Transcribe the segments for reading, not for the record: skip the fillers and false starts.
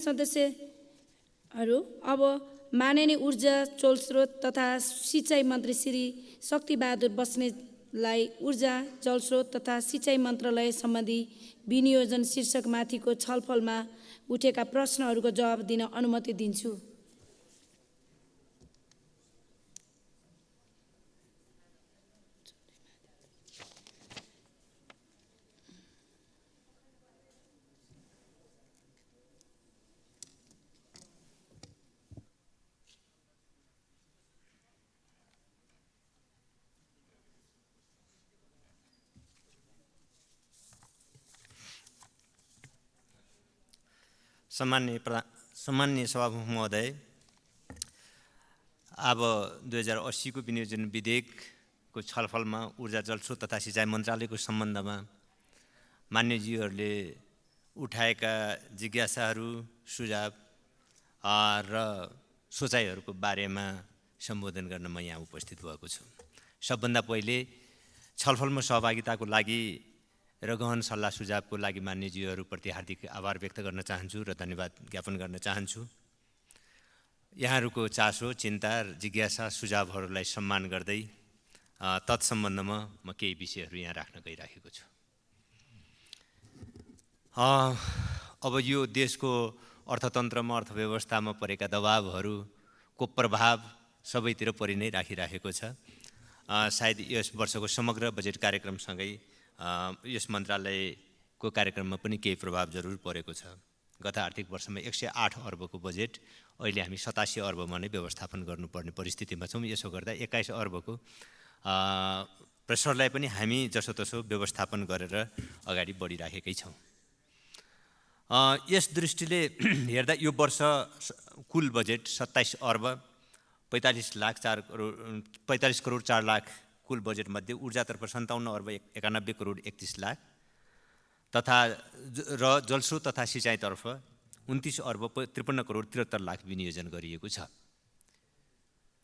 सदस्यहरू अब माननीय ऊर्जा जलस्रोत तथा सिँचाइ मन्त्री श्री शक्तिबहादुर बस्नेतलाई ऊर्जा जलस्रोत तथा सिँचाइ मन्त्रालय सम्बन्धी विनियोजन शीर्षकमाथिको छलफलमा उठेका प्रश्नहरूको जवाब दिन अनुमति दिन्छु। सम्माननीय सभामुख महोदय, अब 2080 को विनियोजन विधेयकको छलफलमा ऊर्जा जलस्रोत तथा सिँचाइ मन्त्रालयको सम्बन्धमा मान्यज्यूहरूले उठाएका जिज्ञासाहरू, सुझाव र सोचाइहरूको बारेमा सम्बोधन गर्न म यहाँ उपस्थित भएको छु। सबभन्दा पहिले छलफलमा सहभागिताको लागि र गहन सल्लाह सुझावको लागि मान्यज्यूहरूप्रति हार्दिक आभार व्यक्त गर्न चाहन्छु र धन्यवाद ज्ञापन गर्न चाहन्छु। यहाँहरूको चासो, चिन्ता, जिज्ञासा, सुझावहरूलाई सम्मान गर्दै तत्सम्बन्धमा म केही विषयहरू यहाँ राख्न गइराखेको छु। अब यो देशको अर्थतन्त्रमा, अर्थव्यवस्थामा परेका दबावहरूको प्रभाव सबैतिर परि नै राखिराखेको छ। सायद यस वर्षको समग्र बजेट कार्यक्रमसँगै यस मन्त्रालयको कार्यक्रममा पनि केही प्रभाव जरुर परेको छ। गत आर्थिक वर्षमा 108 अर्बको बजेट अहिले हामी 87 अर्बमा नै व्यवस्थापन गर्नुपर्ने परिस्थितिमा छौँ। यसो गर्दा 21 अर्बको प्रेसरलाई पनि हामी जसोतसो व्यवस्थापन गरेर अगाडि बढिराखेकै छौँ। यस दृष्टिले हेर्दा यो वर्ष कुल बजेट 27 अर्ब 45 करोड 4 लाख कुल बजेटमध्ये ऊर्जातर्फ 57 अर्ब 91 करोड 31 लाख तथा र जलस्रोत तथा सिँचाइतर्फ 29 अर्ब 53 करोड 73 लाख विनियोजन गरिएको छ।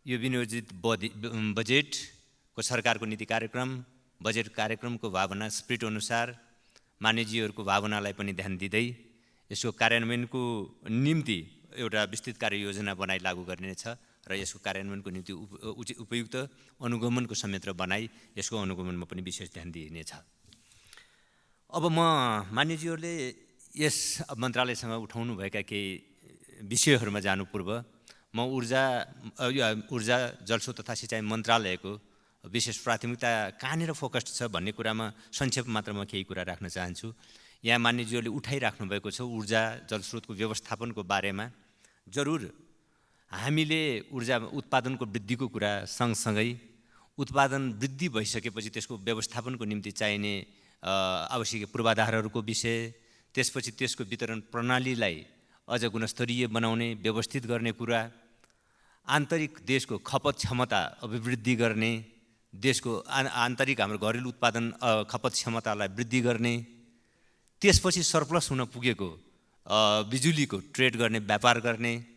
यो विनियोजित बजेटको सरकारको नीति कार्यक्रम, बजेट कार्यक्रमको भावना, स्पिरिट अनुसार मान्यज्यूहरूको भावनालाई पनि ध्यान दिँदै यसको कार्यान्वयनको निम्ति एउटा विस्तृत कार्ययोजना बनाई लागू गरिनेछ र यसको कार्यान्वयनको निम्ति उपयुक्त अनुगमनको संयन्त्र बनाई यसको अनुगमनमा पनि विशेष ध्यान दिइनेछ। अब म मान्यज्यूहरूले यस मन्त्रालयसँग उठाउनुभएका केही विषयहरूमा जानु पूर्व म ऊर्जा जलस्रोत तथा सिँचाइ मन्त्रालयको विशेष प्राथमिकता कहाँनिर फोकस्ड छ भन्ने कुरामा संक्षेप मात्रमा केही कुरा राख्न चाहन्छु। यहाँ मान्यज्यूहरूले उठाइराख्नु भएको छ ऊर्जा जलस्रोतको व्यवस्थापनको बारेमा। जरुर हामीले ऊर्जा उत्पादनको वृद्धिको कुरा सँगसँगै उत्पादन वृद्धि भइसकेपछि त्यसको व्यवस्थापनको निम्ति चाहिने आवश्यक पूर्वाधारहरूको विषय, त्यसपछि त्यसको वितरण प्रणालीलाई अझ गुणस्तरीय बनाउने, व्यवस्थित गर्ने कुरा, आन्तरिक देशको खपत क्षमता अभिवृद्धि गर्ने, देशको आन्तरिक हाम्रो घरेलु उत्पादन खपत क्षमतालाई वृद्धि गर्ने, त्यसपछि सरप्लस हुन पुगेको बिजुलीको ट्रेड गर्ने, व्यापार गर्ने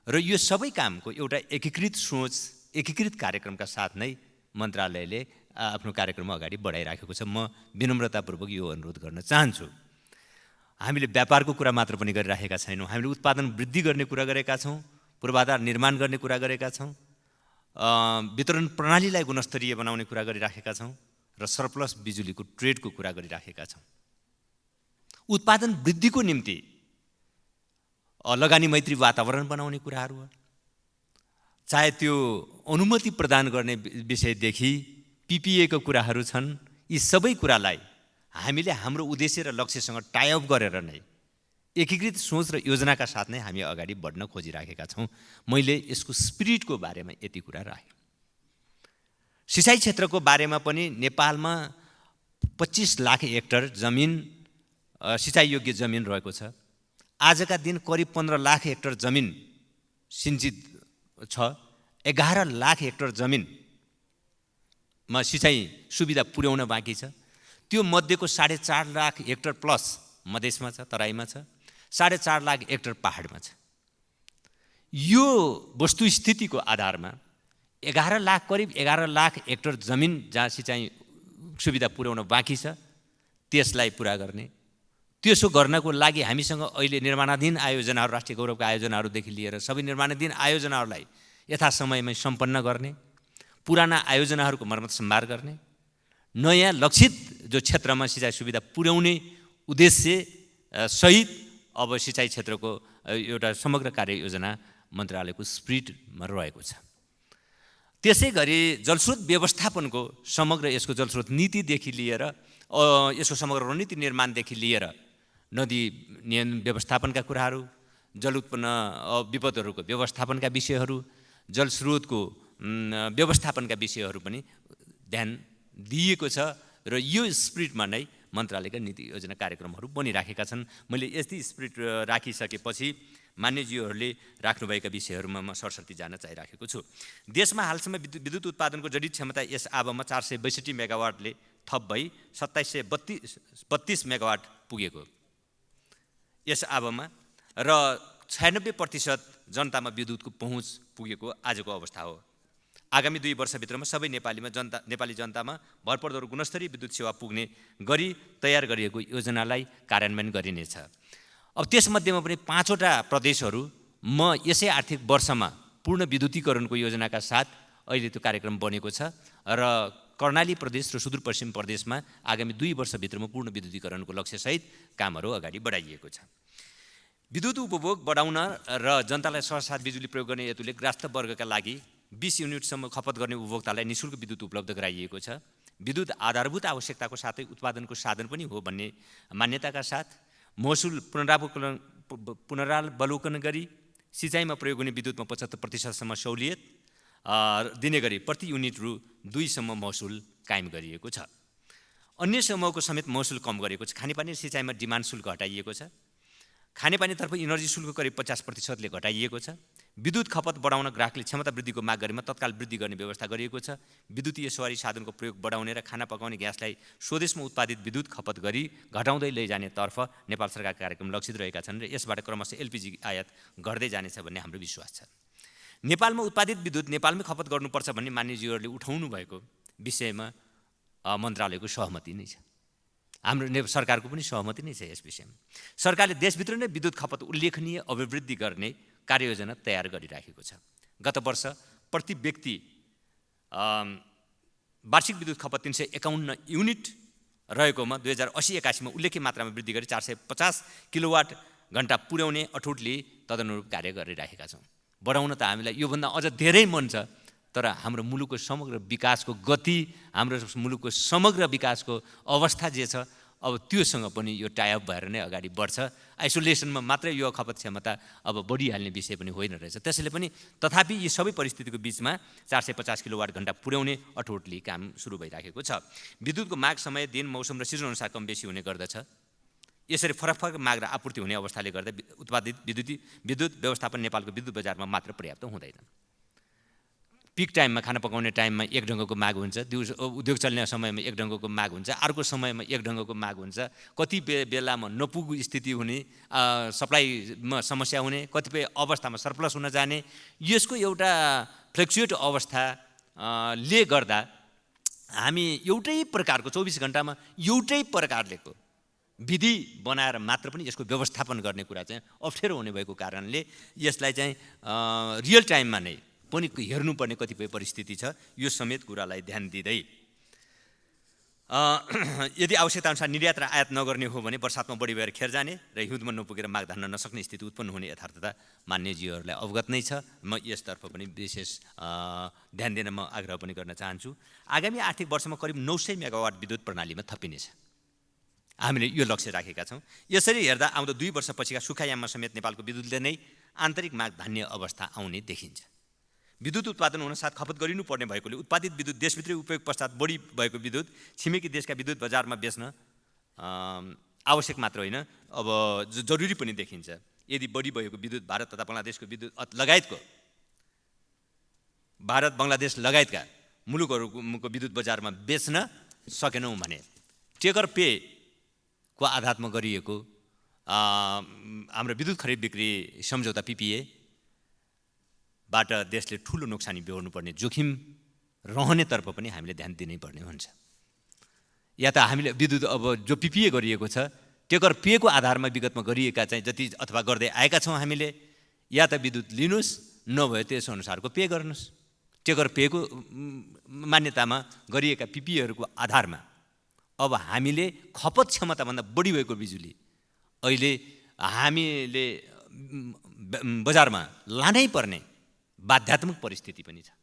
र यो सबै कामको एउटा एकीकृत सोच, एकीकृत कार्यक्रमका साथ नै मन्त्रालयले आफ्नो कार्यक्रम अगाडि बढाइराखेको छ। म विनम्रतापूर्वक यो अनुरोध गर्न चाहन्छु। हामीले व्यापारको कुरा मात्र पनि गरिराखेका छैनौँ, हामीले उत्पादन वृद्धि गर्ने कुरा गरेका छौँ, पूर्वाधार निर्माण गर्ने कुरा गरेका छौँ, वितरण प्रणालीलाई गुणस्तरीय बनाउने कुरा गरिराखेका छौँ र सरप्लस बिजुलीको ट्रेडको कुरा गरिराखेका छौँ। उत्पादन वृद्धिको निम्ति लगानी मैत्री वातावरण बनाउने कुराहरू हो, चाहे त्यो अनुमति प्रदान गर्ने विषयदेखि पीपीएको कुराहरू छन्। यी सबै कुरालाई हामीले हाम्रो उद्देश्य र लक्ष्यसँग टाइअप गरेर नै एकीकृत सोच र योजनाका साथ नै हामी अगाडि बढ्न खोजिराखेका छौँ। मैले यसको स्पिरिटको बारेमा यति कुरा राखेँ। सिँचाइ क्षेत्रको बारेमा पनि नेपालमा 25 लाख हेक्टर जमिन सिँचाइ योग्य जमिन रहेको छ। आजका दिन करिब 15 लाख हेक्टर जमिन सिंचित छ। 11 लाख हेक्टर जमिनमा सिँचाइ सुविधा पुर्याउन बाँकी छ। त्यो मध्येको 4.5 लाख हेक्टर प्लस मधेसमा छ, तराईमा छ, 4.5 लाख हेक्टर पहाडमा छ। यो वस्तुस्थितिको आधारमा 11 लाख करिब 11 लाख हेक्टर जमिन जहाँ सिँचाइ सुविधा पुर्याउन बाँकी छ त्यसलाई पुरा गर्ने, त्यसो गर्नको लागि हामीसँग अहिले निर्माणाधीन आयोजनाहरू, राष्ट्रिय गौरवका आयोजनाहरूदेखि लिएर सबै निर्माणाधीन आयोजनाहरूलाई यथासमयमै सम्पन्न गर्ने, पुराना आयोजनाहरूको मर्मत सम्भार गर्ने, नयाँ लक्षित जो क्षेत्रमा सिँचाइ सुविधा पुर्याउने उद्देश्य सहित अब सिँचाइ क्षेत्रको एउटा समग्र कार्ययोजना मन्त्रालयको स्पिरिटमा रहेको छ। त्यसै गरी जलस्रोत व्यवस्थापनको समग्र यसको जलस्रोत नीतिदेखि लिएर यसको समग्र रणनीति निर्माणदेखि लिएर नदी व्यवस्थापनका कुराहरू, जल उत्पन्न विपदहरूको व्यवस्थापनका विषयहरू, जलस्रोतको व्यवस्थापनका विषयहरू पनि ध्यान दिएको छ र यो स्पिरिटमा नै मन्त्रालयका नीति योजना कार्यक्रमहरू बनिराखेका छन्। मैले यति स्पिरिट राखिसकेपछि मान्यज्यूहरूले राख्नुभएका विषयहरूमा म सरसर्ती जान चाहिराखेको छु। देशमा हालसम्म विद्युत उत्पादनको जडित क्षमता यस आबमा 462 मेगावाटले थप भई 2732 मेगावाट पुगेको यस आबमा र 96% जनतामा विद्युतको पहुँच पुगेको आजको अवस्था हो। आगामी 2 वर्षभित्रमा सबै नेपाली जनतामा भरपर्दो र गुणस्तरीय विद्युत सेवा पुग्ने गरी तयार गरिएको योजनालाई कार्यान्वयन गरिनेछ। अब त्यसमध्येमा पनि 5वटा प्रदेशहरू म यसै आर्थिक वर्षमा पूर्ण विद्युतीकरणको योजनाका साथ अहिले त्यो कार्यक्रम बनेको छ र कर्णाली प्रदेश र सुदूरपश्चिम प्रदेशमा आगामी 2 वर्षभित्रमा पूर्ण विद्युतीकरणको लक्ष्यसहित कामहरू अगाडि बढाइएको छ। विद्युत उपभोग बढाउन र जनतालाई सहजसाथ बिजुली प्रयोग गर्ने हेतुले ग्रास्थ वर्गका लागि 20 युनिटसम्म खपत गर्ने उपभोक्तालाई निःशुल्क विद्युत उपलब्ध गराइएको छ। विद्युत आधारभूत आवश्यकताको साथै उत्पादनको साधन पनि हो भन्ने मान्यताका साथ महसुल पुनरावलोकन गरी सिँचाइमा प्रयोग हुने विद्युतमा 75% सहुलियत दिने गरी प्रति युनिट रु 2 सम्म महसुल कायम गरिएको छ। अन्य समूहको समेत महसुल कम गरेको छ। खानेपानी र सिँचाइमा डिमान्ड शुल्क हटाइएको छ। खानेपानीतर्फ इनर्जी शुल्क करिब 50%ले घटाइएको छ। विद्युत खपत बढाउन ग्राहकले क्षमता वृद्धिको माग गरेमा तत्काल वृद्धि गर्ने व्यवस्था गरिएको छ। विद्युतीय सवारी साधनको प्रयोग बढाउने र खाना पकाउने ग्यासलाई स्वदेशमा उत्पादित विद्युत खपत गरी घटाउँदै लैजानेतर्फ नेपाल सरकारका कार्यक्रम लक्षित रहेका छन् र यसबाट क्रमशः एलपिजी आयात गर्दै जानेछ भन्ने हाम्रो विश्वास छ। नेपालमा उत्पादित विद्युत नेपालमै खपत गर्नुपर्छ भन्ने मान्यज्यूहरूले उठाउनु भएको विषयमा मन्त्रालयको सहमति नै छ। हाम्रो सरकारको पनि सहमति नै छ यस विषयमा। सरकारले देशभित्र नै विद्युत खपत उल्लेखनीय अभिवृद्धि गर्ने कार्ययोजना तयार गरिराखेको छ। गत वर्ष प्रति व्यक्ति वार्षिक विद्युत खपत 351 युनिट रहेकोमा 2080-81 उल्लेख्य मात्रामा वृद्धि गरी 450 किलोवाट घण्टा पुर्याउने अठोटले तदनुरूप कार्य गरिराखेका छौँ। बढाउन त हामीलाई योभन्दा अझ धेरै मन छ, तर हाम्रो मुलुकको समग्र विकासको गति, हाम्रो मुलुकको समग्र विकासको अवस्था जे छ अब त्योसँग पनि यो टाइअप भएर नै अगाडि बढ्छ। आइसोलेसनमा मात्रै यो खपत क्षमता अब बढिहाल्ने विषय पनि होइन रहेछ। त्यसैले पनि तथापि यी सबै परिस्थितिको बिचमा 450 किलोवाट घण्टा पुर्याउने अठोटली काम सुरु भइराखेको छ। विद्युतको माग समय, दिन, मौसम र सिजन अनुसार कम बेसी हुने गर्दछ। यसरी फरक फरक माग र आपूर्ति हुने अवस्थाले गर्दा उत्पादित विद्युत व्यवस्थापन नेपालको विद्युत बजारमा मात्र पर्याप्त हुँदैन। पिक टाइममा खाना पकाउने टाइममा एक ढङ्गको माग हुन्छ, दिउँसो उद्योग चल्ने समयमा एक ढङ्गको माग हुन्छ, अर्को समयमा एक ढङ्गको माग हुन्छ। कति बेलामा नपुगु स्थिति हुने, सप्लाईमा समस्या हुने, कतिपय अवस्थामा सरप्लस हुन जाने, यसको एउटा फ्लक्चुएट अवस्थाले गर्दा हामी एउटै प्रकारको 24 घण्टामा एउटै प्रकारलेको विधि बनाएर मात्र पनि यसको व्यवस्थापन गर्ने कुरा चाहिँ अप्ठ्यारो हुने भएको कारणले यसलाई चाहिँ रियल टाइममा नै पनि हेर्नुपर्ने कतिपय परिस्थिति छ। यो समेत कुरालाई ध्यान दिँदै यदि आवश्यकता अनुसार निर्यात र आयात नगर्ने हो भने बर्सातमा बढी भएर खेर जाने र हिउँदमा नपुगेर माग धान्न नसक्ने स्थिति उत्पन्न हुने यथार्थता मान्यज्यूहरूलाई अवगत नै छ। म यसतर्फ पनि विशेष ध्यान दिन म आग्रह पनि गर्न चाहन्छु। आगामी आर्थिक वर्षमा करिब 900 मेगावाट विद्युत प्रणालीमा थपिनेछ। हामीले यो लक्ष्य राखेका छौँ। यसरी हेर्दा आउँदो 2 वर्षपछिका सुखायाममा समेत नेपालको विद्युतले नै आन्तरिक माग धान्ने अवस्था आउने देखिन्छ। विद्युत उत्पादन हुन साथ खपत गरिनुपर्ने भएकोले उत्पादित विद्युत देशभित्रै उपयोग पश्चात बढी भएको विद्युत छिमेकी देशका विद्युत बजारमा बेच्न आवश्यक मात्र होइन, अब जरुरी पनि देखिन्छ। यदि बढी भएको विद्युत भारत तथा बङ्गलादेशको विद्युत बङ्गलादेश लगायतका मुलुकहरूको विद्युत बजारमा बेच्न सकेनौँ भने टेकर पे को आधारमा गरिएको हाम्रो विद्युत खरिद बिक्री सम्झौता PPA बाट देशले ठुलो नोक्सानी बेहोर्नुपर्ने जोखिम रहनेतर्फ पनि हामीले ध्यान दिनै पर्ने हुन्छ। या त हामीले विद्युत अब जो PPA गरिएको छ टेकर पेको आधारमा विगतमा गरिएका चाहिँ जति अथवा गर्दै आएका छौँ हामीले, या त विद्युत लिनुहोस्, नभए त्यस अनुसारको पे गर्नुहोस्। टेकर पेको मान्यतामा गरिएका पिपिईहरूको आधारमा अब हामीले खपत क्षमताभन्दा बढी भएको बिजुली अहिले हामीले बजारमा लानै पर्ने बाध्यात्मक परिस्थिति पनि छ।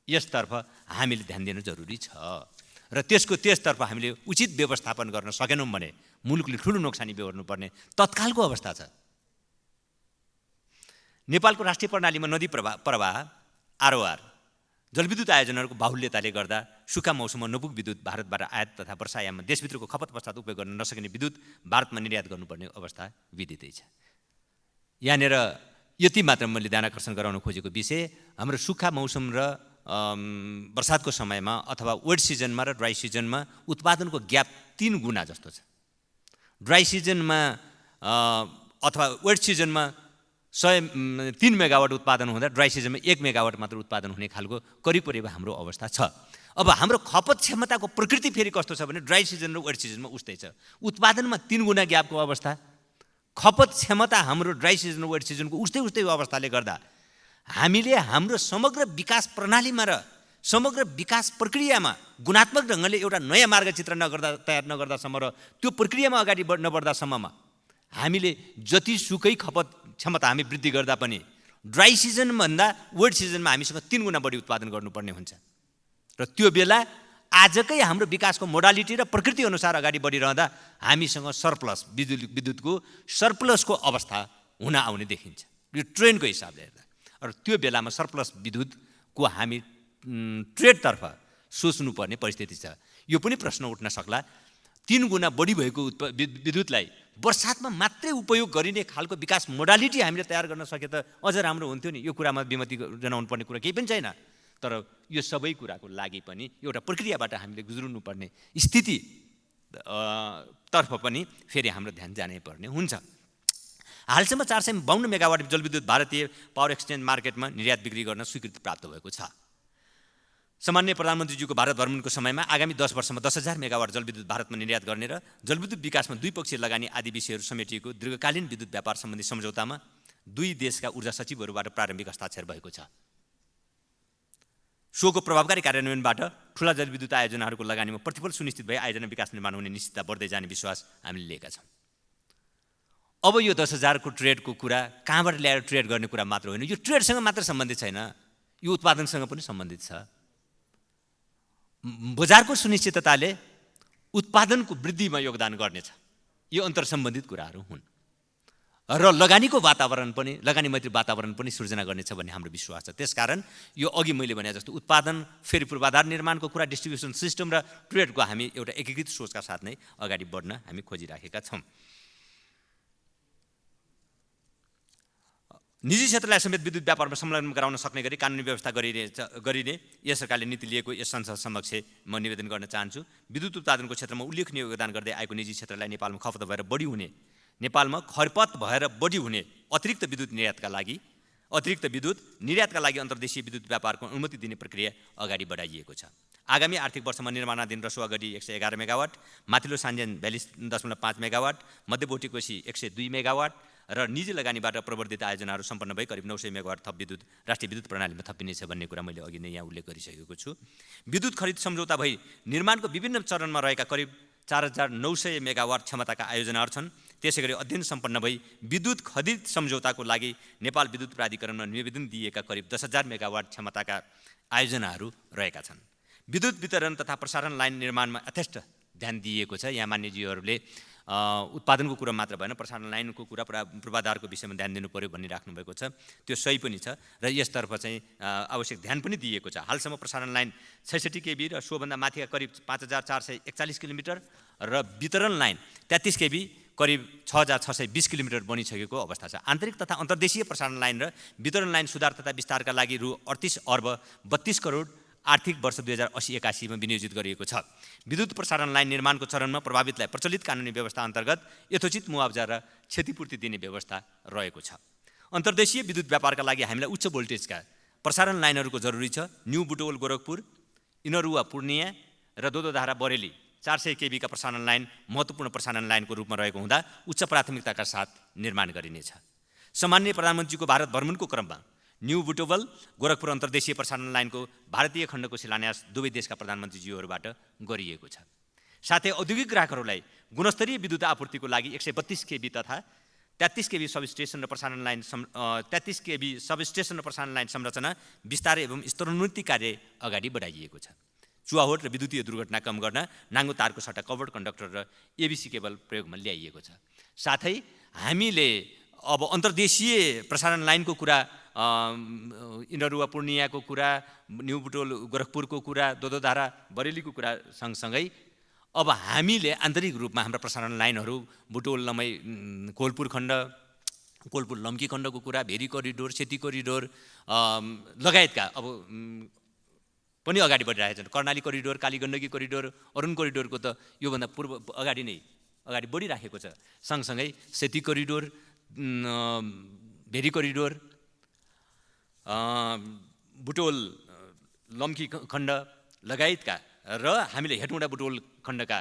यसतर्फ हामीले ध्यान दिनु जरुरी छ र त्यसतर्फ हामीले उचित व्यवस्थापन गर्न सकेनौँ भने मुलुकले ठुलो नोक्सानी बेहोर्नुपर्ने तत्कालको अवस्था छ। नेपालको राष्ट्रिय प्रणालीमा नदी प्रवाह आरओआर जलविद्युत आयोजनाहरूको बाहुल्यताले गर्दा सुक्खा मौसममा नपुग विद्युत भारतबाट आयात तथा वर्षायाममा देशभित्रको खपत पश्चात उपयोग गर्न नसकिने विद्युत भारतमा निर्यात गर्नुपर्ने अवस्था विदितै छ। यहाँनिर यति मात्र मैले ध्यान आकर्षण गराउन खोजेको विषय, हाम्रो सुक्खा मौसम र बर्सातको समयमा अथवा वेट सिजनमा र ड्राई सिजनमा उत्पादनको ग्याप 3 गुणा जस्तो छ। ड्राई सिजनमा अथवा वेट सिजनमा 103 मेगावाट उत्पादन हुँदा ड्राई सिजनमा 1 मेगावाट मात्र उत्पादन हुने खालको करिब हाम्रो अवस्था छ। अब हाम्रो खपत क्षमताको प्रकृति फेरि कस्तो छ भने ड्राई सिजन र वेट सिजनमा उस्तै छ। उत्पादनमा 3 गुणा ग्यापको अवस्था, खपत क्षमता हाम्रो ड्राई सिजन र वेट सिजनको उस्तै अवस्थाले गर्दा हामीले हाम्रो समग्र विकास प्रणालीमा र समग्र विकास प्रक्रियामा गुणात्मक ढङ्गले एउटा नयाँ मार्गचित्र तयार नगर्दासम्म र त्यो प्रक्रियामा अगाडि नबढ्दासम्ममा हामीले जतिसुकै खपत क्षमता हामी वृद्धि गर्दा पनि ड्राई सिजनभन्दा वेट सिजनमा हामीसँग 3 गुणा बढी उत्पादन गर्नुपर्ने हुन्छ। र त्यो बेला आजकै हाम्रो विकासको मोडालिटी र प्रकृति अनुसार अगाडि बढिरहँदा हामीसँग सरप्लस विद्युतको सरप्लसको अवस्था हुन आउने देखिन्छ, यो ट्रेन्डको हिसाबले हेर्दा। र त्यो बेलामा सरप्लस विद्युतको हामी ट्रेडतर्फ सोच्नुपर्ने परिस्थिति छ। यो पनि प्रश्न उठ्न सक्ला, 3 गुणा बढी भएको विद्युतलाई बर्सातमा मात्रै उपयोग गरिने खालको विकास मोडालिटी हामीले तयार गर्न सके त अझ राम्रो हुन्थ्यो नि। यो कुरामा विमति जनाउनु पर्ने कुरा केही पनि छैन, तर यो सबै कुराको लागि पनि एउटा प्रक्रियाबाट हामीले गुज्रिनुपर्ने स्थिति तर्फ पनि फेरि हाम्रो ध्यान जानै पर्ने हुन्छ। हालसम्म 452 मेगावाट जलविद्युत भारतीय पावर एक्सचेन्ज मार्केटमा निर्यात बिक्री गर्न स्वीकृति प्राप्त भएको छ। सामान्य प्रधानमन्त्रीज्यूको भारत भ्रमणको समयमा आगामी 10 वर्षमा 10,000 मेगावाट जलविद्युत भारतमा निर्यात गर्ने र जलविद्युत विकासमा द्विपक्षीय लगानी आदि विषयहरू समेटिएको दीर्घकालीन विद्युत व्यापार सम्बन्धी सम्झौतामा 2 देशका ऊर्जा सचिवहरूबाट प्रारम्भिक हस्ताक्षर भएको छ। सोको प्रभावकारी कार्यान्वयनबाट ठूला जलविद्युत आयोजनाहरूको लगानीमा प्रतिफल सुनिश्चित भई आयोजना विकास निर्माण हुने निश्चितता बढ्दै जाने विश्वास हामीले लिएका छौँ। अब यो 10,000 को ट्रेडको कुरा कहाँबाट ल्याएर ट्रेड गर्ने कुरा मात्र होइन, यो ट्रेडसँग मात्र सम्बन्धित छैन, यो उत्पादनसँग पनि सम्बन्धित छ। बजारको सुनिश्चितताले उत्पादनको वृद्धिमा योगदान गर्नेछ, यो अन्तर्सम्बन्धित कुराहरू हुन्। र लगानीको वातावरण पनि, लगानी मैत्री वातावरण पनि सृजना गर्नेछ भन्ने हाम्रो विश्वास छ। त्यसकारण यो अघि मैले भने जस्तो उत्पादन फेरि पूर्वाधार निर्माणको कुरा, डिस्ट्रिब्युसन सिस्टम र ट्रेडको हामी एउटा एकीकृत सोचका साथ नै अगाडि बढ्न हामी खोजिराखेका छौँ। निजी क्षेत्रलाई समेत विद्युत व्यापारमा संलग्न गराउन सक्ने गरी कानुनी व्यवस्था गरिने यस सरकारले नीति लिएको यस संसद समक्ष म निवेदन गर्न चाहन्छु। विद्युत उत्पादनको क्षेत्रमा उल्लेखनीय योगदान गर्दै आएको निजी क्षेत्रलाई नेपालमा खपत भएर बढी हुने, नेपालमा खपत भएर बढी हुने अतिरिक्त विद्युत निर्यातका लागि अन्तर्देशीय विद्युत व्यापारको अनुमति दिने प्रक्रिया अगाडि बढाइएको छ। आगामी आर्थिक वर्षमा निर्माणाधीन रसुवागढी 111 मेगावाट, माथिल्लो सान्जेन 42.5 मेगावाट, मध्यबोटी कोशी 102 मेगावाट र निजी लगानीबाट प्रवर्धित आयोजनाहरू सम्पन्न भई करिब 900 मेगावाट थप विद्युत राष्ट्रिय विद्युत प्रणालीमा थपिनेछ भन्ने कुरा मैले अघि नै यहाँ उल्लेख गरिसकेको छु। विद्युत खरिद सम्झौता भई निर्माणको विभिन्न चरणमा रहेका करिब 4,900 मेगावाट क्षमताका आयोजनाहरू छन्। त्यसैगरी अध्ययन सम्पन्न भई विद्युत खरिद सम्झौताको लागि नेपाल विद्युत प्राधिकरणमा निवेदन दिएका करिब 10,000 मेगावाट क्षमताका आयोजनाहरू रहेका छन्। विद्युत वितरण तथा प्रसारण लाइन निर्माणमा यथेष्ट ध्यान दिएको छ। यहाँ मान्यज्यूहरूले उत्पादनको कुरा मात्र भएन, प्रसारण लाइनको कुरा, पूर्वाधारको विषयमा ध्यान दिनु पर्यो भनी राख्नुभएको छ। त्यो सही पनि छ र यसतर्फ चाहिँ आवश्यक ध्यान पनि दिएको छ। हालसम्म प्रसारण लाइन 66 केबी र सोभन्दा माथिका करिब 5,441 किलोमिटर र वितरण लाइन 33 केबी करिब 6,620 किलोमिटर बनिसकेको अवस्था छ। आन्तरिक तथा अन्तर्देशीय प्रसारण लाइन र वितरण लाइन सुधार तथा विस्तारका लागि रु 38 अर्ब 32 करोड आर्थिक वर्ष 2080-81 में विनियोजित गरिएको छ। विद्युत प्रसारण लाइन निर्माणको चरणमा प्रभावितलाई प्रचलित कानुनी व्यवस्था अन्तर्गत यथोचित मुआवजा र क्षतिपूर्ति दिने व्यवस्था रहेको छ। अन्तर्देशीय विद्युत व्यापारका लागि हामीलाई उच्च भोल्टेजका प्रसारण लाइनहरूको जरुरी छ। न्यू बुटवल गोरखपुर, इनरुवा पूर्णिया र दोदोधारा बरेली 400 kV का प्रसारण लाइन महत्त्वपूर्ण प्रसारण लाइनको रूपमा रहेको हुँदा उच्च प्राथमिकताका साथ निर्माण गरिनेछ। सम्माननीय प्रधानमन्त्रीको भारत भ्रमणको क्रममा न्यू बुटोवल गोरखपुर अन्तर्देशीय प्रसारण लाइनको भारतीय खण्डको शिलान्यास दुवै देशका प्रधानमन्त्रीज्यूहरूबाट गरिएको छ। साथै औद्योगिक ग्राहकहरूलाई गुणस्तरीय विद्युत आपूर्तिको लागि 132 kV तथा 33 kV सबस्टेसन र प्रसारण लाइन 33 kV सबस्टेसन र प्रसारण लाइन संरचना विस्तार एवं स्तरोन्नति कार्य अगाडि बढाइएको छ। चुहावट र विद्युतीय दुर्घटना कम गर्न नाङ्गो तारको सट्टा कभर्ड कन्डक्टर र एबीसी केबल प्रयोगमा ल्याइएको छ। साथै हामीले अब अन्तर्देशीय प्रसारण लाइनको कुरा, इनरुवा पूर्णियाको कुरा, न्यू बुटोल गोरखपुरको कुरा, दोदोधारा बरेलीको कुरा सँगसँगै अब हामीले आन्तरिक रूपमा हाम्रा प्रसारण लाइनहरू बुटोल लमै कोलपुर खण्ड, कोलपुर लम्की खण्डको कुरा, भेरी करिडोर, सेती करिडोर लगायतका अब पनि अगाडि बढिरहेका छन्। कर्णाली करिडोर, कालीगण्डकी करिडोर, अरुण करिडोरको त योभन्दा पूर्व अगाडि बढिराखेको छ। सँगसँगै सेती करिडोर, भेरी करिडोर, बुटोल लम्की खण्ड लगायतका र हामीले हेटौँडा बुटोल खण्डका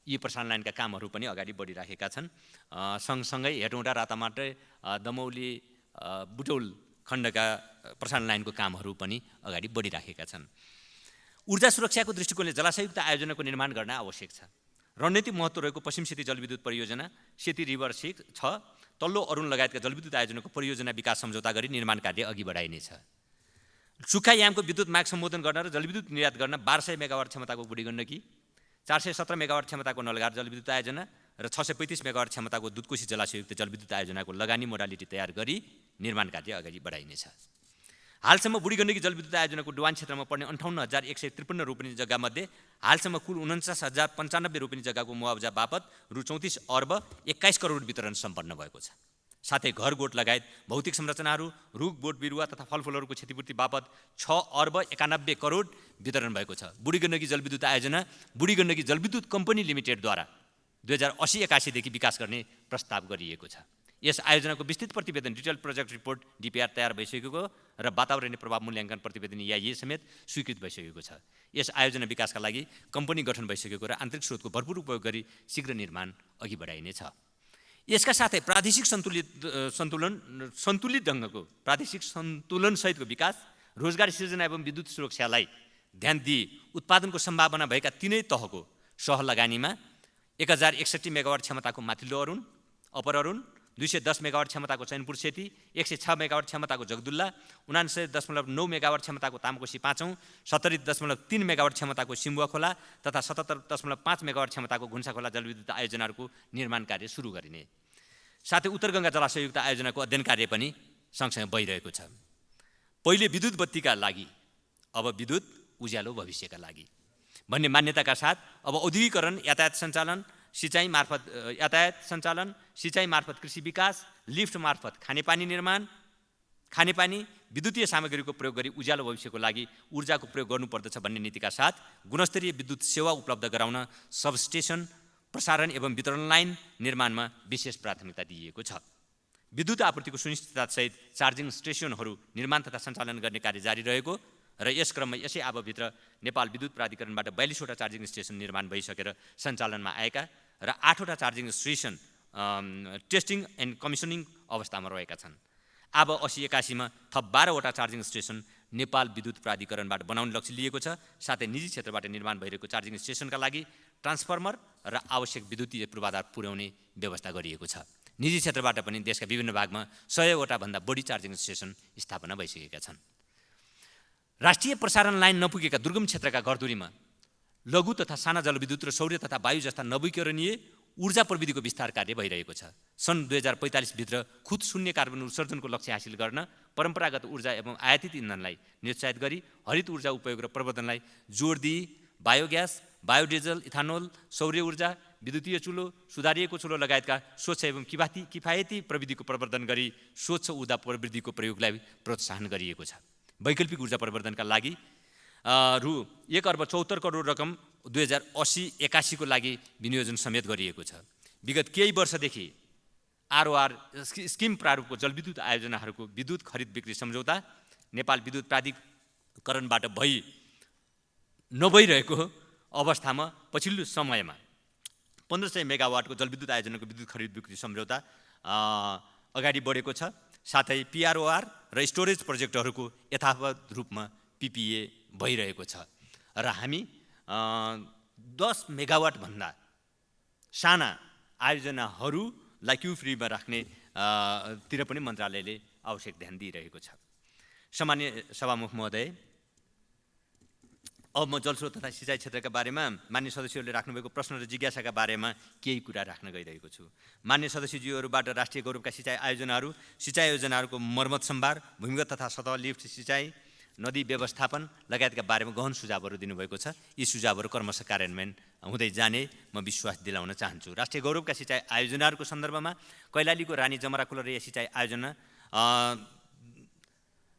यी प्रसारण लाइनका कामहरू पनि अगाडि बढिराखेका छन्। सँगसँगै हेटौँडा, रातामाटे, दमौली, बुटोल खण्डका प्रसारण लाइनको कामहरू पनि अगाडि बढिराखेका छन्। ऊर्जा सुरक्षाको दृष्टिकोणले जलाशययुक्त आयोजनाको निर्माण गर्न आवश्यक छ। रणनीतिक महत्त्व रहेको पश्चिम सेती जलविद्युत परियोजना, सेती रिभर 6, तल्लो अरुण लगायतका जलविद्युत आयोजनाको परियोजना विकास सम्झौता गरी निर्माण कार्य अघि बढाइनेछ। सुक्खा यामको विद्युत माग सम्बोधन गर्न र जलविद्युत निर्यात गर्न 1200 मेगावाट क्षमताको बुढीगण्डकी, 417 मेगावाट क्षमताको नलगार जलविद्युत आयोजना र 635 मेगावाट क्षमताको दुधकोशी जलाशययुक्त जलविद्युत आयोजनाको लगानी मोडालिटी तयार गरी निर्माण कार्य अगाडि बढाइनेछ। हालसम्म बुढीगण्डकी जलविद्युत आयोजनाको डुवान क्षेत्रमा पर्ने 58,153 रोपनी जग्गामध्ये हालसम्म कुल 49,095 रोपनी जग्गाको मुआवजा बापत रु 34 अर्ब 21 करोड वितरण सम्पन्न भएको छ। साथै घर गोठ लगायत भौतिक संरचनाहरू, रुख बोट बिरुवा तथा फलफुलहरूको क्षतिपूर्ति बापत 6 अर्ब 91 करोड वितरण भएको छ। बुढीगण्डकी जलविद्युत आयोजना बुढीगण्डकी जलविद्युत कम्पनी लिमिटेडद्वारा 2080-81 देखि विकास गर्ने प्रस्ताव गरिएको छ। यस आयोजनाको विस्तृत प्रतिवेदन डिटेल प्रोजेक्ट रिपोर्ट DPR तयार भइसकेको र वातावरणीय प्रभाव मूल्याङ्कन प्रतिवेदन EIA समेत स्वीकृत भइसकेको छ। यस आयोजना विकासका लागि कम्पनी गठन भइसकेको र आन्तरिक स्रोतको भरपूर उपयोग गरी शीघ्र निर्माण अघि बढाइनेछ। यसका साथै प्रादेशिक सन्तुलित ढङ्गको प्रादेशिक सन्तुलनसहितको विकास, रोजगार सृजना एवं विद्युत सुरक्षालाई ध्यान दिई उत्पादनको सम्भावना भएका तीनै तहको सह लगानीमा 1061 मेगावाट क्षमताको माथिल्लो अरुण, अपर अरुण, 210 मेगावाट क्षमताको चैनपुर सेती, 106 मेगावाट क्षमताको जगदुल्ला, 99.9 मेगावाट क्षमताको तामकोशी 5औं, 70.3 मेगावाट क्षमताको सिम्बुवा खोला तथा 77.5 मेगावाट क्षमताको घुन्सा खोला जलविद्युत आयोजनाहरूको निर्माण कार्य सुरु गरिने। साथै उत्तर गङ्गा जलाशययुक्त आयोजनाको अध्ययन कार्य पनि सँगसँगै भइरहेको छ। पहिले विद्युत बत्तीका लागि, अब विद्युत उज्यालो भविष्यका लागि भन्ने मान्यताका साथ अब औद्योगिकरण, यातायात सञ्चालन, सिँचाइ मार्फत कृषि विकास, लिफ्ट मार्फत खानेपानी निर्माण, खानेपानी विद्युतीय सामग्रीको प्रयोग गरी उज्यालो भविष्यको लागि ऊर्जाको प्रयोग गर्नुपर्दछ भन्ने नीतिका साथ गुणस्तरीय विद्युत सेवा उपलब्ध गराउन सबस्टेसन, प्रसारण एवं वितरण लाइन निर्माणमा विशेष प्राथमिकता दिइएको छ। विद्युत आपूर्तिको सुनिश्चिततासहित चार्जिङ स्टेसनहरू निर्माण तथा सञ्चालन गर्ने कार्य जारी रहेको र यस क्रममा यसै अवधिभित्र नेपाल विद्युत प्राधिकरणबाट 42वटा चार्जिङ स्टेसन निर्माण भइसकेर सञ्चालनमा आएका र 8वटा charging station testing and commissioning अवस्थामा रहेका छन्। अब 80-81 थप 12वटा चार्जिङ स्टेसन नेपाल विद्युत प्राधिकरणबाट बनाउने लक्ष्य लिएको छ। साथै निजी क्षेत्रबाट निर्माण भइरहेको चार्जिङ स्टेसनका लागि ट्रान्सफर्मर र आवश्यक विद्युतीय पूर्वाधार पुर्याउने व्यवस्था गरिएको छ। निजी क्षेत्रबाट पनि देशका विभिन्न भागमा 100वटा भन्दा बढी चार्जिङ स्टेसन स्थापना भइसकेका छन्। राष्ट्रिय प्रसारण लाइन नपुगेका दुर्गम क्षेत्रका घरधुरीमा लघु तथा साना जलविद्युत र सौर्य तथा वायु जस्ता नवीकरणीय ऊर्जा प्रविधिको विस्तार कार्य भइरहेको छ। सन् 2045 भित्र खुद शून्य कार्बन उत्सर्जनको लक्ष्य हासिल गर्न परम्परागत ऊर्जा एवं आयातित इन्धनलाई निरुत्साहित गरी हरित ऊर्जा उपयोग र प्रवर्धनलाई जोड दिई बायोग्यास, बायोडिजल, इथानोल, सौर्य ऊर्जा, विद्युतीय चुलो, सुधारिएको चुलो लगायतका स्वच्छ एवं किफायती प्रविधिको प्रवर्धन गरी स्वच्छ ऊर्जा प्रविधिको प्रयोगलाई प्रोत्साहन गरिएको छ। वैकल्पिक ऊर्जा प्रवर्धनका लागि रु 1 अर्ब 74 करोड रकम 2080-81 को लागि विनियोजन समेत गरिएको छ। विगत केही वर्षदेखि ROR स्किम प्रारूपको जलविद्युत आयोजनाहरूको विद्युत खरिद बिक्री सम्झौता नेपाल विद्युत प्राधिकरणबाट नभइरहेको अवस्थामा पछिल्लो समयमा 1500 मेगावाटको जलविद्युत आयोजनाको विद्युत खरिद बिक्री सम्झौता अगाडि बढेको छ। साथै PROR र स्टोरेज प्रोजेक्टहरूको यथावत रूपमा PPA भइरहेको छ र हामी 10 मेगावाट भन्दा साना आयोजनाहरूलाई क्यू फ्रीमा राख्ने तिर पनि मन्त्रालयले आवश्यक ध्यान दिइरहेको छ। सामान्य सभामुख महोदय, अब म जलस्रोत तथा सिँचाइ क्षेत्रका बारेमा मान्य सदस्यहरूले राख्नुभएको प्रश्न र जिज्ञासाका बारेमा केही कुरा राख्न गइरहेको छु। मान्य सदस्यज्यूहरूबाट राष्ट्रिय गौरवका सिँचाइ योजनाहरूको मर्मत सम्भार, भूमिगत तथा सतह लिफ्ट सिँचाइ, नदी व्यवस्थापन लगायतका बारेमा गहन सुझावहरू दिनुभएको छ। यी सुझावहरू क्रमशः कार्यान्वयन हुँदै जाने म विश्वास दिलाउन चाहन्छु। राष्ट्रिय गौरवका सिँचाइ आयोजनाहरूको सन्दर्भमा कैलालीको रानी जमरा कुलरिया सिँचाइ आयोजना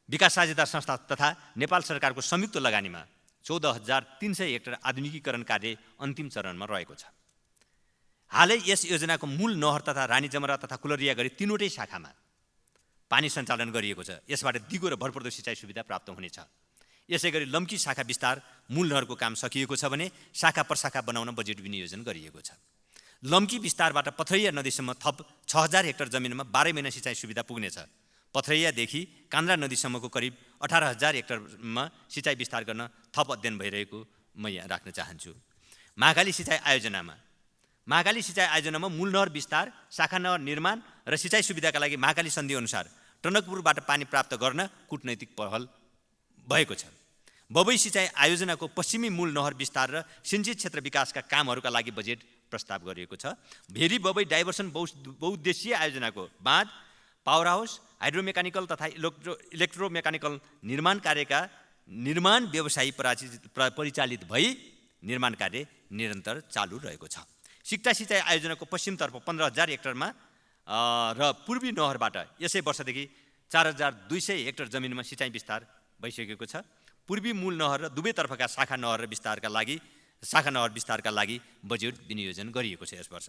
विकास साझेदार संस्था तथा नेपाल सरकारको संयुक्त लगानीमा 14,300 हेक्टर आधुनिकीकरण कार्य अन्तिम चरणमा रहेको छ। हालै यस योजनाको मूल नहर तथा रानी जमरा तथा कुलरिया गरी तीनवटै शाखामा पानी सञ्चालन गरिएको छ। यसबाट दिगो र भरपर्दो सिँचाइ सुविधा प्राप्त हुनेछ। यसैगरी लम्की शाखा विस्तार मूल नहरको काम सकिएको छ भने शाखा प्रशाखा बनाउन बजेट विनियोजन गरिएको छ। लम्की विस्तारबाट पथरैया नदीसम्म थप 6000 हेक्टर जमिनमा 12 महिना सिँचाइ सुविधा पुग्नेछ। पथरैयादेखि कान्द्रा नदीसम्मको करिब 18,000 हेक्टरमा सिँचाइ विस्तार गर्न थप अध्ययन भइरहेको म यहाँ राख्न चाहन्छु। महाकाली सिँचाइ आयोजनामा मूल नहर विस्तार, शाखा नहर निर्माण र सिँचाइ सुविधाका लागि महाकाली सन्धि अनुसार टनकपुरबाट पानी प्राप्त गर्न कूटनैतिक पहल भएको छ। बबई सिँचाइ आयोजनाको पश्चिमी मूल नहर विस्तार र सिन्चित क्षेत्र विकासका कामहरूका लागि बजेट प्रस्ताव गरिएको छ। भेरी बबई डाइभर्सन बहुउद्देश्यीय आयोजनाको बाँध, पावर हाउस, हाइड्रोमेकानिकल तथा इलेक्ट्रोमेकानिकल निर्माण कार्यका निर्माण व्यवसायी परिचालित भई निर्माण कार्य निरन्तर चालू रहेको छ। सिक्टा सिँचाइ आयोजनाको पश्चिमतर्फ 15,000 हेक्टरमा र पूर्वी नहरबाट यसै वर्षदेखि 4,200 हेक्टर जमिनमा सिँचाइ विस्तार भइसकेको छ। पूर्वी मूल नहर र दुवैतर्फका शाखा नहर विस्तारका लागि बजेट विनियोजन गरिएको छ। यस वर्ष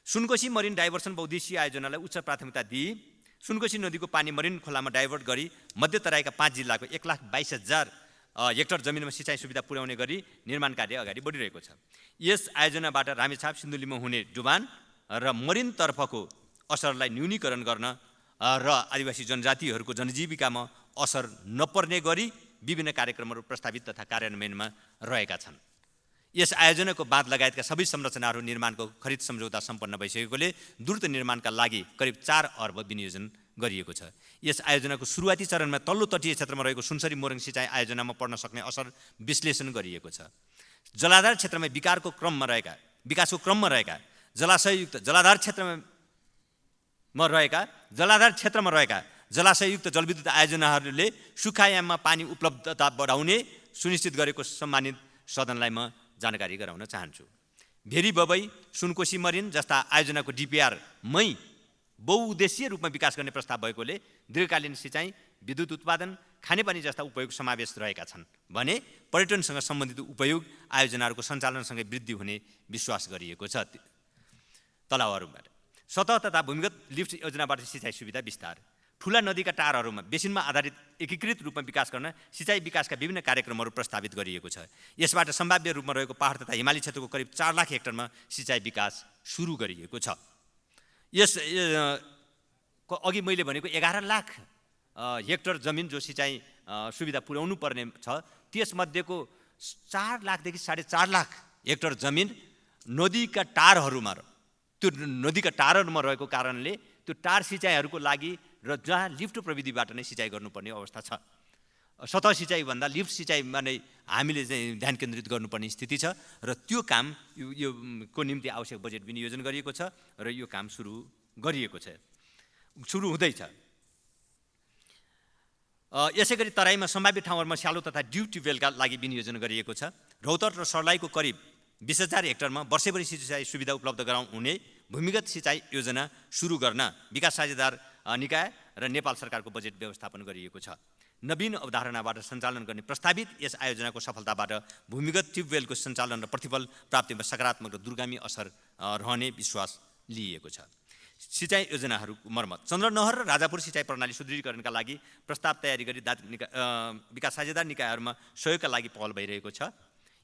सुनकोशी मरिन डाइभर्सन बहुउद्देश्यीय आयोजनालाई उच्च प्राथमिकता दिई सुनकोशी नदीको पानी मरिन खोलामा डाइभर्ट गरी मध्य तराईका 5 जिल्लाको 1,22,000 हेक्टर जमिनमा सिँचाइ सुविधा पुर्याउने गरी निर्माण कार्य अगाडि बढिरहेको छ। यस आयोजनाबाट रामेछाप सिन्धुलीमा हुने डुबान र मरिनतर्फको असरलाई न्यूनीकरण गर्न र आदिवासी जनजातिहरूको जनजीविकामा असर नपर्ने गरी विभिन्न कार्यक्रमहरू प्रस्तावित तथा कार्यान्वयनमा रहेका छन्। यस आयोजनाको बाँध लगायतका सबै संरचनाहरू निर्माणको खरिद सम्झौता सम्पन्न भइसकेकोले द्रुत निर्माणका लागि करिब 4 अर्ब विनियोजन गरिएको छ। यस आयोजनाको सुरुवाती चरणमा तल्लो तटीय क्षेत्रमा रहेको सुनसरी मोरङ सिँचाइ आयोजनामा पर्न सक्ने असर विश्लेषण गरिएको छ। जलाधार क्षेत्रमा विकासको क्रममा रहेका जलाधार क्षेत्रमा रहेका जलाशययुक्त जलविद्युत आयोजनाहरूले सुखायाममा पानी उपलब्धता बढाउने सुनिश्चित गरेको सम्मानित सदनलाई म जानकारी गराउन चाहन्छु। भेरी बबई, सुनकोशी मरिन जस्ता आयोजनाको DPR मै बहुउद्देश्यीय रूपमा विकास गर्ने प्रस्ताव भएकोले दीर्घकालीन सिँचाइ, विद्युत उत्पादन, खानेपानी जस्ता उपयोग समावेश रहेका छन् भने पर्यटनसँग सम्बन्धित उपयोग आयोजनाहरूको सञ्चालनसँगै वृद्धि हुने विश्वास गरिएको छ। तलाउहरूबाट सतह तथा भूमिगत लिफ्ट योजनाबाट सिँचाइ सुविधा विस्तार, ठुला नदीका टारहरूमा बेसिनमा आधारित एकीकृत रूपमा विकास गर्न सिँचाइ विकासका विभिन्न कार्यक्रमहरू प्रस्तावित गरिएको छ। यसबाट सम्भाव्य रूपमा रहेको पहाड तथा हिमाली क्षेत्रको करिब 4 लाख हेक्टरमा सिँचाइ विकास सुरु गरिएको छ। यस अघि मैले भनेको 11 लाख हेक्टर जमिन जो सिँचाइ सुविधा पुर्याउनु पर्ने छ, त्यसमध्येको 4 लाखदेखि 4.5 लाख हेक्टर जमिन नदीका टारहरूमा रहेको कारणले त्यो टार सिँचाइहरूको लागि र जहाँ लिफ्ट प्रविधिबाट नै सिँचाइ गर्नुपर्ने अवस्था छ। सतह सिँचाइ भन्दा लिफ्ट सिँचाइमा नै हामीले चाहिँ ध्यान केन्द्रित गर्नुपर्ने स्थिति छ र त्यो काम यो को निम्ति आवश्यक बजेट विनियोजन गरिएको छ र यो काम सुरु हुँदैछ। यसैगरी तराईमा सम्भाव्य ठाउँहरूमा स्यालो तथा ड्यू ट्युबवेलका लागि विनियोजन गरिएको छ। रौतहट र सर्लाहीको करिब 20,000 हेक्टरमा वर्षैभरि सिँचाइ सुविधा उपलब्ध गराउने भूमिगत सिँचाइ योजना सुरु गर्न विकास साझेदार निकाय र नेपाल सरकारको बजेट व्यवस्थापन गरिएको छ। नवीन अवधारणाबाट सञ्चालन गर्ने प्रस्तावित यस आयोजनाको सफलताबाट भूमिगत ट्युबवेलको सञ्चालन र प्रतिफल प्राप्तिमा सकारात्मक र दूरगामी असर रहने विश्वास लिएको छ। सिँचाइ योजनाहरूको मर्मत, चन्द्रनहर र राजापुर सिँचाइ प्रणाली सुदृढीकरणका लागि प्रस्ताव तयारी गरी विकास साझेदार निकायहरूमा सहयोगका लागि पहल भइरहेको छ।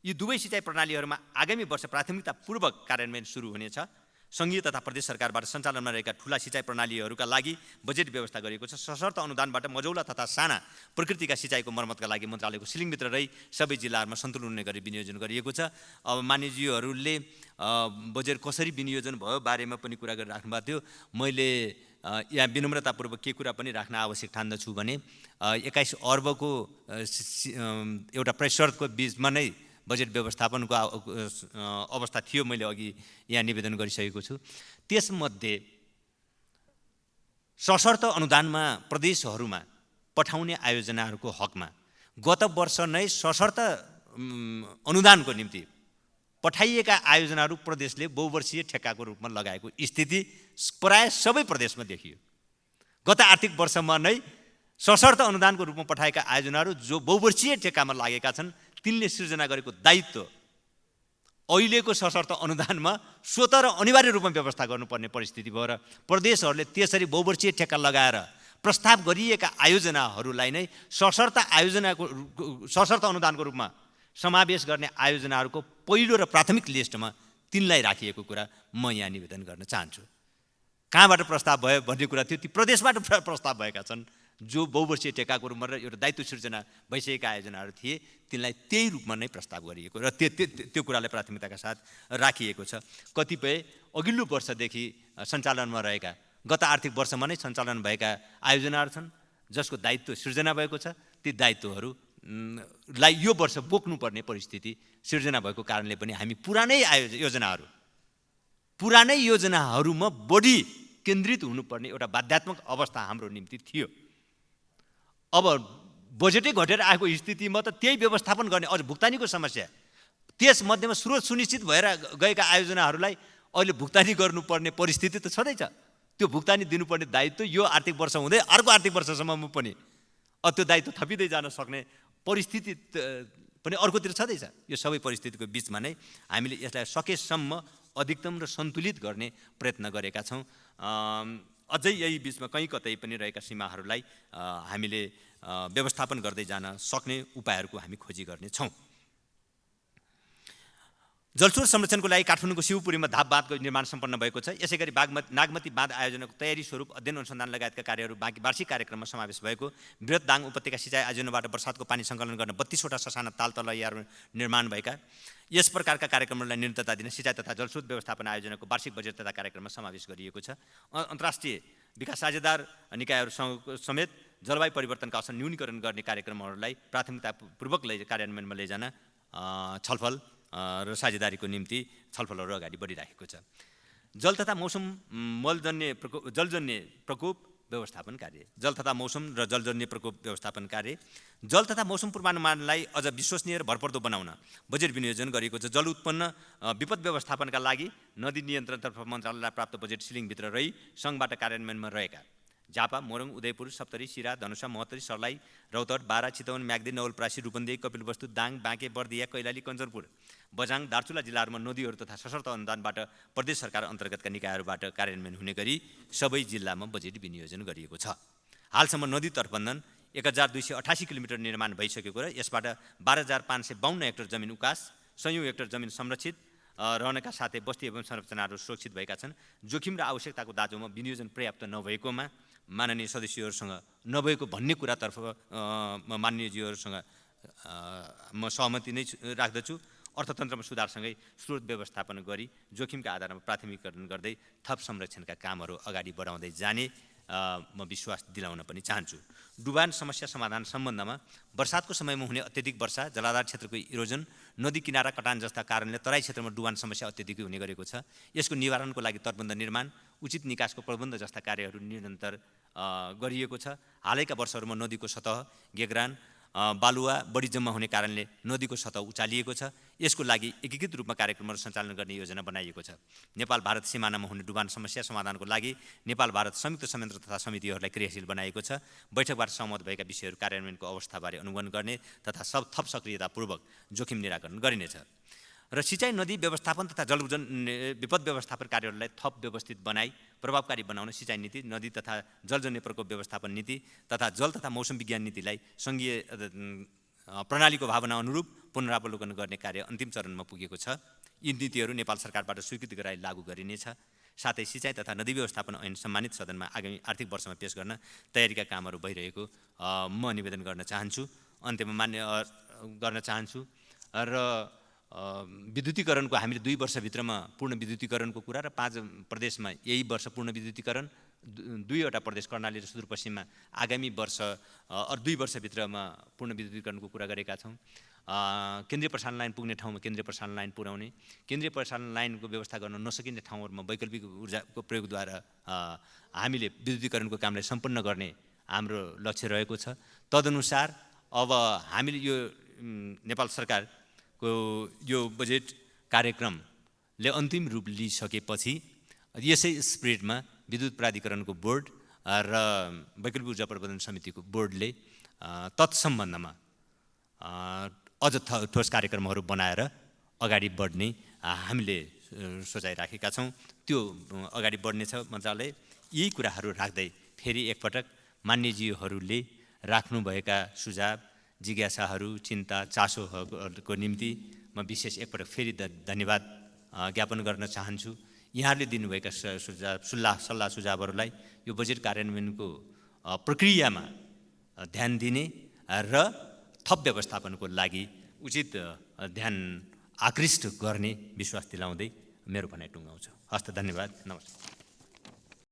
यी दुवै सिँचाइ प्रणालीहरूमा आगामी वर्ष प्राथमिकतापूर्वक कार्यान्वयन सुरु हुनेछ। सङ्घीय तथा प्रदेश सरकारबाट सञ्चालनमा रहेका ठूला सिँचाइ प्रणालीहरूका लागि बजेट व्यवस्था गरिएको छ। सशर्त अनुदानबाट मझौला तथा साना प्रकृतिका सिँचाइको मर्मतका लागि मन्त्रालयको सिलिङभित्र रही सबै जिल्लाहरूमा सन्तुलन हुने गरी विनियोजन गरिएको छ। अब मान्यज्यूहरूले बजेट कसरी विनियोजन भयो बारेमा पनि कुरा गरिराख्नु भएको थियो। मैले यहाँ विनम्रतापूर्वक के कुरा पनि राख्न आवश्यक ठान्दछु भने 21 अर्बको एउटा प्रेसरको बिचमा नै बजेट व्यवस्थापनको अवस्था थियो। मैले अघि यहाँ निवेदन गरिसकेको छु। त्यसमध्ये सशर्त अनुदानमा प्रदेशहरूमा पठाउने आयोजनाहरूको हकमा गत वर्ष नै सशर्त अनुदानको निम्ति पठाइएका आयोजनाहरू प्रदेशले बहुवर्षीय ठेक्काको रूपमा लगाएको स्थिति प्राय सबै प्रदेशमा देखियो। गत आर्थिक वर्षमा नै सशर्त अनुदानको रूपमा पठाएका आयोजनाहरू जो बहुवर्षीय ठेक्कामा लागेका छन् तिनले सृजना गरेको दायित्व अहिलेको सशर्त अनुदानमा स्वतः र अनिवार्य रूपमा व्यवस्था गर्नुपर्ने परिस्थिति भयो र प्रदेशहरूले त्यसरी बहुवर्षीय ठेक्का लगाएर प्रस्ताव गरिएका आयोजनाहरूलाई नै सशर्त अनुदानको रूपमा समावेश गर्ने आयोजनाहरूको पहिलो र प्राथमिक लिस्टमा तिनलाई राखिएको कुरा म यहाँ निवेदन गर्न चाहन्छु। कहाँबाट प्रस्ताव भयो भन्ने कुरा थियो, ती प्रदेशबाट प्रस्ताव भएका छन्। जो बहुवर्षीय ठेक्काको रूपमा र एउटा दायित्व सृजना भइसकेका आयोजनाहरू थिए तिनलाई त्यही रूपमा नै प्रस्ताव गरिएको र त्यो कुरालाई प्राथमिकताका साथ राखिएको छ। कतिपय अघिल्लो वर्षदेखि सञ्चालनमा रहेका गत आर्थिक वर्षमा नै सञ्चालन भएका आयोजनाहरू छन् जसको दायित्व सृजना भएको छ। ती दायित्वहरूलाई यो वर्ष बोक्नुपर्ने परिस्थिति सृजना भएको कारणले पनि हामी पुरानै योजनाहरूमा बढी केन्द्रित हुनुपर्ने एउटा बाध्यात्मक अवस्था हाम्रो निम्ति थियो। अब बजेटै घटेर आएको स्थितिमा त त्यही व्यवस्थापन गर्ने, अझ भुक्तानीको समस्या, त्यसमध्येमा स्रोत सुनिश्चित भएर गएका आयोजनाहरूलाई अहिले भुक्तानी गर्नुपर्ने परिस्थिति त छँदैछ। त्यो भुक्तानी दिनुपर्ने दायित्व यो आर्थिक वर्ष हुँदै अर्को आर्थिक वर्षसम्म पनि त्यो दायित्व थपिँदै जान सक्ने परिस्थिति पनि अर्कोतिर छँदैछ। यो सबै परिस्थितिको बिचमा नै हामीले यसलाई सकेसम्म अधिकतम र सन्तुलित गर्ने प्रयत्न गरेका छौँ। अझै यही बिचमा कहीँ कतै पनि रहेका सीमाहरूलाई हामीले व्यवस्थापन गर्दै जान सक्ने उपायहरूको हामी खोजी गर्नेछौँ। जलस्रोत संरक्षणको लागि काठमाडौँको शिवपुरीमा धाप बाँधको निर्माण सम्पन्न भएको छ। यसै गरी नागमती बाँध आयोजनाको तयारी स्वरूप अध्ययन अनुसन्धान लगायतका कार्यहरू वार्षिक कार्यक्रममा समावेश भएको। बृहत दाङ उपत्यका सिँचाइ आयोजनाबाट वर्षातको पानी सङ्कलन गर्न 32वटा ससाना ताल तलैयाहरू निर्माण भएका। यस प्रकारका कार्यक्रमहरूलाई निरन्तरता दिन सिँचाइ तथा जलस्रोत व्यवस्थापन आयोजनाको वार्षिक बजेट तथा कार्यक्रममा समावेश गरिएको छ। अन्तर्राष्ट्रिय विकास साझेदार निकायहरू समेत जलवायु परिवर्तनका असर न्यूनीकरण गर्ने कार्यक्रमहरूलाई प्राथमिकतापूर्वक कार्यान्वयनमा लैजान छलफल र साझेदारीको निम्ति छलफलहरू अगाडि बढिरहेको छ। जल तथा जलजन्य प्रकोप व्यवस्थापन कार्य। जल तथा मौसम र जलजन्य प्रकोप व्यवस्थापन कार्य। जल तथा मौसम पूर्वानुमानलाई अझ विश्वसनीय र भरपर्दो बनाउन बजेट विनियोजन गरिएको छ। जल उत्पन्न विपद व्यवस्थापनका लागि नदी नियन्त्रणतर्फ मन्त्रालयलाई प्राप्त बजेट सिलिङभित्र रही सङ्घबाट कार्यान्वयनमा रहेका झापा, मोरङ, उदयपुर, सप्तरी, सिरा, धनुषा, महोत्तरी, सर्लाही, रौतहट, बारा, चितवन, म्याग्दी, नवलपरासी, रूपन्देही, कपिलवस्तु, दाङ, बाँके, बर्दिया, कैलाली, कञ्चनपुर, बझाङ, दार्चुला जिल्लाहरूमा नदीहरू तथा सशर्त अनुदानबाट प्रदेश सरकार अन्तर्गतका निकायहरूबाट कार्यान्वयन हुने गरी सबै जिल्लामा बजेट विनियोजन गरिएको छ। हालसम्म नदी तटबन्धन 1288 किलोमिटर निर्माण भइसकेको र यसबाट 12552 हेक्टर जमिन उकास, 100 हेक्टर जमिन संरक्षित रहनका साथै बस्ती एवं संरचनाहरू सुरक्षित भएका छन्। जोखिम र आवश्यकताको दाँजोमा विनियोजन पर्याप्त नभएकोमा माननीय सदस्यहरूसँग नभएको भन्ने कुरातर्फ माननीयज्यूहरूसँग म सहमति नै राख्दछु। अर्थतन्त्रमा सुधारसँगै स्रोत व्यवस्थापन गरी जोखिमका आधारमा प्राथमिकीकरण गर्दै थप संरक्षणका कामहरू अगाडि बढाउँदै जाने म विश्वास दिलाउन पनि चाहन्छु। डुबान समस्या समाधान सम्बन्धमा वर्षातको समयमा हुने अत्यधिक वर्षा, जलाधार क्षेत्रको इरोजन, नदी किनारा कटान जस्ता कारणले तराई क्षेत्रमा डुबान समस्या अत्यधिक हुने गरेको छ। यसको निवारणको लागि तटबन्ध निर्माण, उचित निकासको प्रबन्ध जस्ता कार्यहरू निरन्तर गरिएको छ। हालैका वर्षहरूमा नदीको सतह, गेग्रान, बालुवा बढी जम्मा हुने कारणले नदीको सतह उचालिएको छ। यसको लागि एकीकृत रूपमा कार्यक्रमहरू सञ्चालन गर्ने योजना बनाइएको छ। नेपाल भारत सिमानामा हुने डुबान समस्या समाधानको लागि नेपाल भारत संयुक्त संयन्त्र तथा समितिहरूलाई क्रियाशील बनाएको छ। बैठकबाट सहमत भएका विषयहरू कार्यान्वयनको अवस्थाबारे अनुगमन गर्ने तथा थप सक्रियतापूर्वक जोखिम निराकरण गरिनेछ। र सिँचाइ नदी व्यवस्थापन तथा विपद व्यवस्थापन कार्यहरूलाई थप व्यवस्थित बनाई प्रभावकारी बनाउन सिँचाइ नीति, नदी तथा जलजन्य प्रकोप व्यवस्थापन नीति तथा जल तथा मौसम विज्ञान नीतिलाई सङ्घीय प्रणालीको भावना अनुरूप पुनरावलोकन गर्ने कार्य अन्तिम चरणमा पुगेको छ। यी नीतिहरू नेपाल सरकारबाट स्वीकृति गराई लागू गरिनेछ। साथै सिँचाइ तथा नदी व्यवस्थापन ऐन सम्मानित सदनमा आगामी आर्थिक वर्षमा पेश गर्न तयारीका कामहरू भइरहेको म निवेदन गर्न चाहन्छु। अन्त्यमा मान्य गर्न चाहन्छु र विद्युतीकरणको हामीले 2 वर्षभित्रमा पूर्ण विद्युतीकरणको कुरा र 5 प्रदेशमा यही वर्ष पूर्ण विद्युतीकरण, 2वटा प्रदेश कर्णाली र सुदूरपश्चिममा आगामी वर्ष 2 वर्षभित्रमा पूर्ण विद्युतीकरणको कुरा गरेका छौँ। केन्द्रीय प्रसारण लाइन पुग्ने ठाउँमा केन्द्रीय प्रसारण लाइन पुर्याउने, केन्द्रीय प्रसारण लाइनको व्यवस्था गर्न नसकिने ठाउँहरूमा वैकल्पिक ऊर्जाको प्रयोगद्वारा हामीले विद्युतीकरणको कामलाई सम्पन्न गर्ने हाम्रो लक्ष्य रहेको छ। तदनुसार अब हामीले यो नेपाल सरकारको यो बजेट कार्यक्रमले अन्तिम रूप लिइसकेपछि यसै स्पिरिटमा विद्युत प्राधिकरणको बोर्ड र वैकल्पिक ऊर्जा प्रबन्धन समितिको बोर्डले तत्सम्बन्धमा अझ ठोस कार्यक्रमहरू बनाएर अगाडि बढ्ने हामीले सोचाइराखेका छौँ। त्यो अगाडि बढ्नेछ मन्त्रालय। यही कुराहरू राख्दै फेरि एकपटक मान्यज्यूहरूले राख्नुभएका सुझाव, जिज्ञासाहरू, चिन्ता, चासोहरूको निम्ति म विशेष एकपटक फेरि धन्यवाद ज्ञापन गर्न चाहन्छु। यहाँहरूले दिनुभएका सल्लाह सुझावहरूलाई यो बजेट कार्यान्वयनको प्रक्रियामा ध्यान दिने र थप व्यवस्थापनको लागि उचित ध्यान आकृष्ट गर्ने विश्वास दिलाउँदै मेरो भनाइ टुङ्गाउँछु। हस्त, धन्यवाद, नमस्कार।